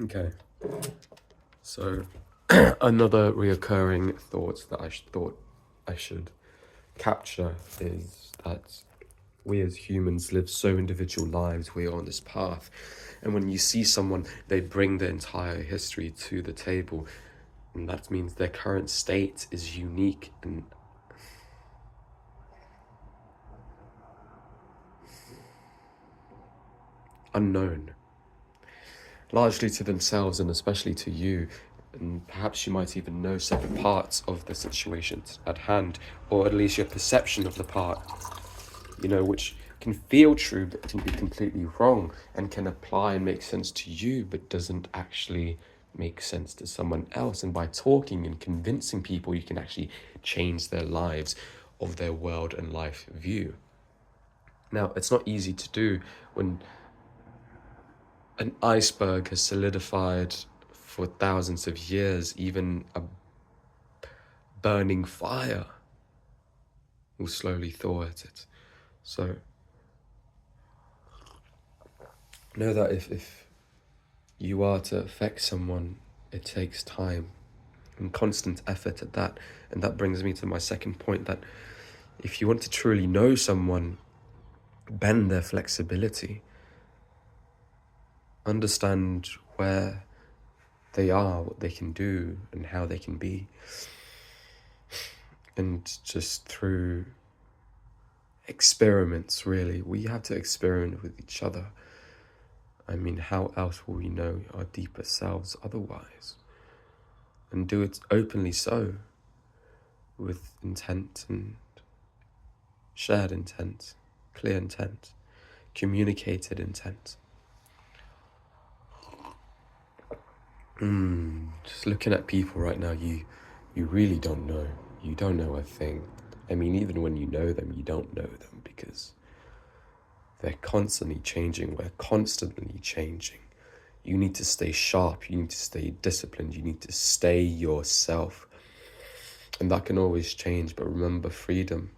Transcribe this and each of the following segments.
Okay, so another reoccurring thought that I thought I should capture is that we as humans live so individual lives. We are on this path, and when you see someone, they bring their entire history to the table, and that means their current state is unique and unknown, largely to themselves and especially to you. And perhaps you might even know separate parts of the situation at hand, or at least your perception of the part, which can feel true but can be completely wrong and can apply and make sense to you but doesn't actually make sense to someone else. And by talking and convincing people, you can actually change their lives of their world and life view. Now, it's not easy to do when an iceberg has solidified for thousands of years. Even a burning fire will slowly thaw at it. So know that if you are to affect someone, it takes time and constant effort at that. And that brings me to my second point, that if you want to truly know someone, bend their flexibility. Understand where they are, what they can do, and how they can be. And just through experiments, really, we have to experiment with each other. I mean, how else will we know our deeper selves otherwise? And do it openly so, with intent and shared intent, clear intent, communicated intent. Just looking at people right now, you really don't know. You don't know a thing. I mean, even when you know them, you don't know them because they're constantly changing. We're constantly changing. You need to stay sharp. You need to stay disciplined. You need to stay yourself. And that can always change. But remember, freedom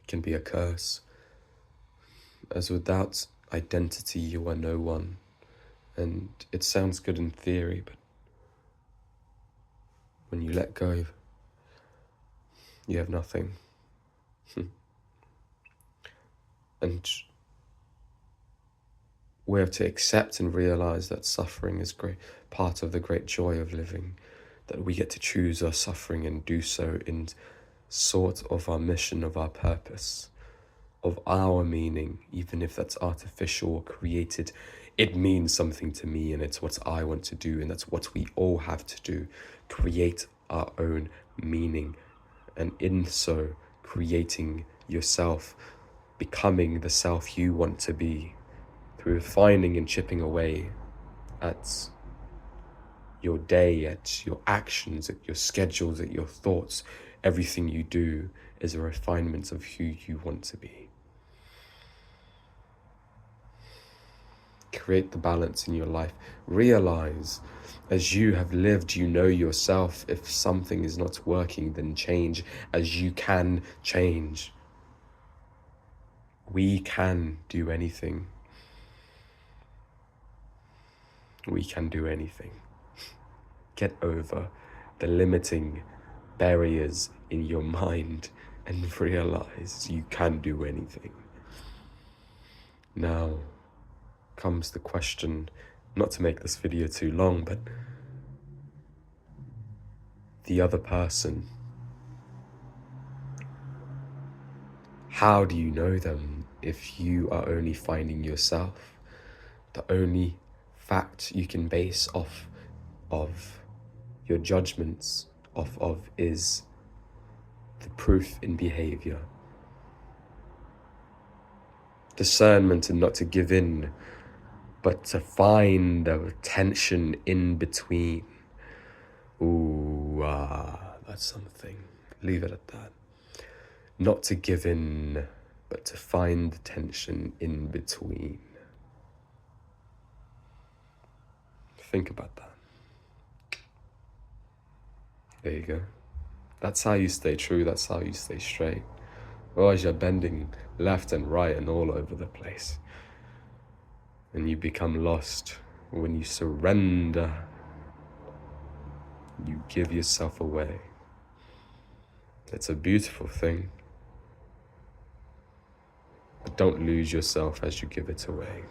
can be a curse. As without identity, you are no one. And it sounds good in theory, but when you let go, you have nothing. And we have to accept and realize that suffering is great, part of the great joy of living, that we get to choose our suffering and do so in sort of our mission, of our purpose, of our meaning. Even if that's artificial or created, it means something to me, and it's what I want to do, and that's what we all have to do, create our own meaning. And in so creating yourself, becoming the self you want to be, through finding and chipping away at your day, at your actions, at your schedules, at your thoughts. Everything you do is a refinement of who you want to be. Create the balance in your life. Realize, as you have lived, you know yourself. If something is not working, then change, as you can change. We can do anything. We can do anything. Get over the limiting barriers in your mind and realize you can do anything. Now comes the question, not to make this video too long, but the other person. How do you know them if you are only finding yourself? The only fact you can base off of your judgments off of is the proof in behavior. Discernment, and not to give in, but to find the tension in between. That's something. Leave it at that. Not to give in, but to find the tension in between. Think about that. There you go. That's how you stay true. That's how you stay straight. Otherwise, you're bending left and right and all over the place. and you become lost. When you surrender, you give yourself away. It's a beautiful thing. But don't lose yourself as you give it away.